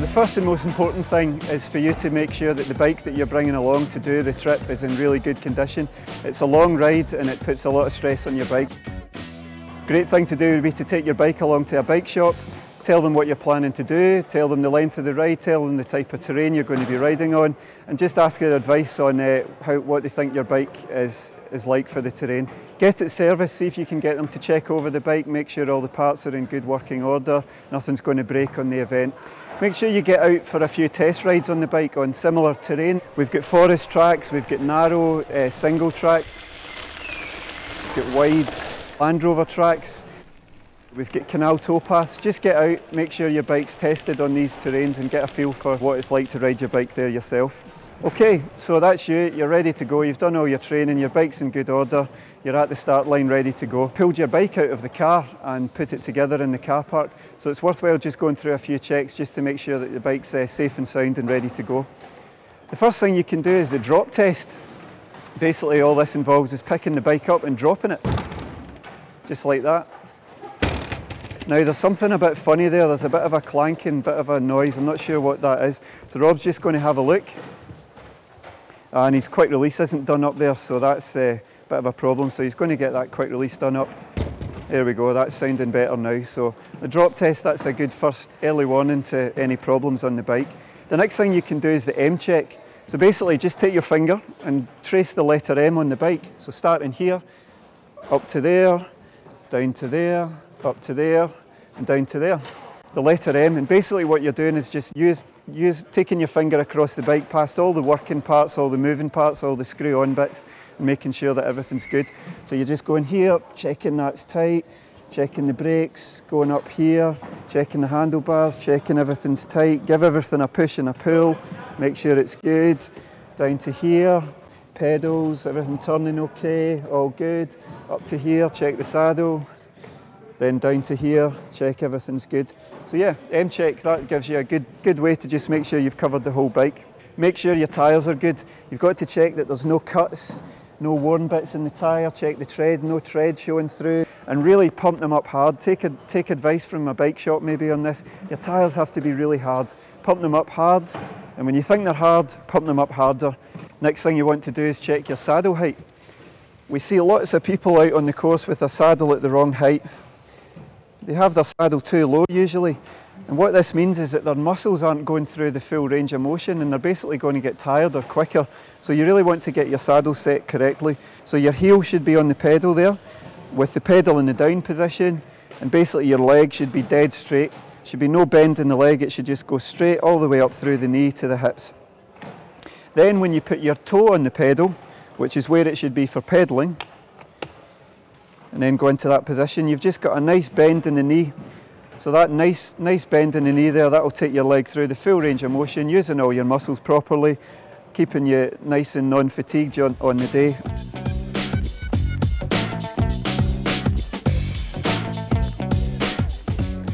first and most important thing is for you to make sure that the bike that you're bringing along to do the trip is in really good condition. It's a long ride and it puts a lot of stress on your bike. Great thing to do would be to take your bike along to a bike shop, tell them what you're planning to do, tell them the length of the ride, tell them the type of terrain you're going to be riding on, and just ask their advice on what they think your bike is like for the terrain. Get it serviced, see if you can get them to check over the bike, make sure all the parts are in good working order, nothing's going to break on the event. Make sure you get out for a few test rides on the bike on similar terrain. We've got forest tracks, we've got narrow single track, we've got wide Land Rover tracks, we've got canal towpaths. Just get out, make sure your bike's tested on these terrains and get a feel for what it's like to ride your bike there yourself. Okay, so that's you, you're ready to go, you've done all your training, your bike's in good order, you're at the start line ready to go. Pulled your bike out of the car and put it together in the car park, so it's worthwhile just going through a few checks just to make sure that the bike's safe and sound and ready to go. The first thing you can do is the drop test. Basically all this involves is picking the bike up and dropping it, just like that. Now there's something a bit funny there, there's a bit of a clanking, bit of a noise, I'm not sure what that is. So Rob's just going to have a look. And his quick release isn't done up there, so that's a bit of a problem. So he's going to get that quick release done up. There we go, that's sounding better now. So the drop test, that's a good first early warning to any problems on the bike. The next thing you can do is the M check. So basically just take your finger and trace the letter M on the bike. So starting here, up to there, down to there, up to there, and down to there. The letter M, and basically what you're doing is just taking your finger across the bike past all the working parts, all the moving parts, all the screw-on bits, and making sure that everything's good. So you're just going here, checking that's tight, checking the brakes, going up here, checking the handlebars, checking everything's tight, give everything a push and a pull, make sure it's good. Down to here, pedals, everything turning okay, all good. Up to here, check the saddle. Then down to here, check everything's good. So yeah, M check, that gives you a good way to just make sure you've covered the whole bike. Make sure your tyres are good. You've got to check that there's no cuts, no worn bits in the tyre, check the tread, no tread showing through, and really pump them up hard. Take advice from a bike shop maybe on this. Your tyres have to be really hard. Pump them up hard, and when you think they're hard, pump them up harder. Next thing you want to do is check your saddle height. We see lots of people out on the course with a saddle at the wrong height. They have their saddle too low usually, and what this means is that their muscles aren't going through the full range of motion and they're basically going to get tired or quicker. So you really want to get your saddle set correctly. So your heel should be on the pedal there, with the pedal in the down position, and basically your leg should be dead straight. Should be no bend in the leg, it should just go straight all the way up through the knee to the hips. Then when you put your toe on the pedal, which is where it should be for pedaling, and then go into that position, you've just got a nice bend in the knee. So that nice bend in the knee there, that will take your leg through the full range of motion, using all your muscles properly, keeping you nice and non-fatigued on the day.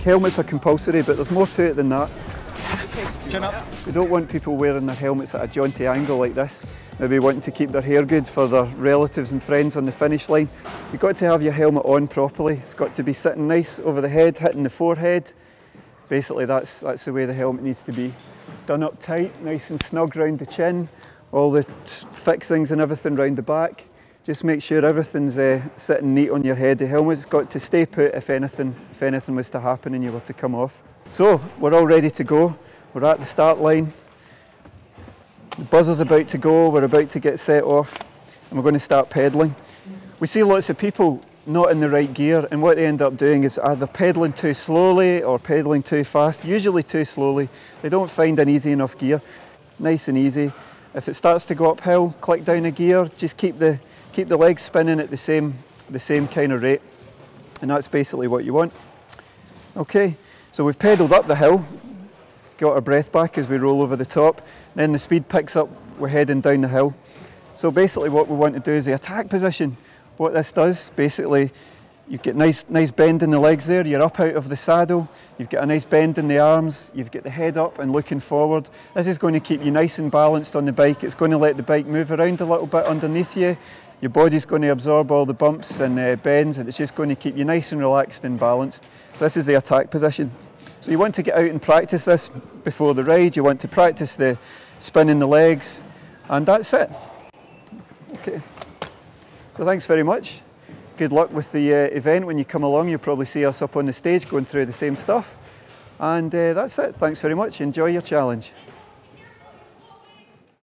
Helmets are compulsory, but there's more to it than that. Chin up. We don't want people wearing their helmets at a jaunty angle like this. Maybe wanting to keep their hair good for their relatives and friends on the finish line. You've got to have your helmet on properly. It's got to be sitting nice over the head, hitting the forehead. Basically that's the way the helmet needs to be. Done up tight, nice and snug round the chin. All the fixings and everything round the back. Just make sure everything's sitting neat on your head. The helmet's got to stay put if anything was to happen and you were to come off. So we're all ready to go. We're at the start line. The buzzer's about to go, we're about to get set off, and we're going to start pedalling. We see lots of people not in the right gear, and what they end up doing is either pedaling too slowly or pedaling too fast, usually too slowly. They don't find an easy enough gear. Nice and easy. If it starts to go uphill, click down a gear, just keep the legs spinning at the same kind of rate, and that's basically what you want. Okay, so we've pedalled up the hill, got our breath back as we roll over the top. Then the speed picks up, we're heading down the hill. So basically what we want to do is the attack position. What this does, basically, you get nice bend in the legs there, you're up out of the saddle, you've got a nice bend in the arms, you've got the head up and looking forward. This is going to keep you nice and balanced on the bike. It's going to let the bike move around a little bit underneath you. Your body's going to absorb all the bumps and bends, and it's just going to keep you nice and relaxed and balanced. So this is the attack position. So you want to get out and practice this before the ride. You want to practice the spin in the legs, and that's it. Okay, so thanks very much. Good luck with the event. When you come along, you'll probably see us up on the stage going through the same stuff. And that's it. Thanks very much. Enjoy your challenge.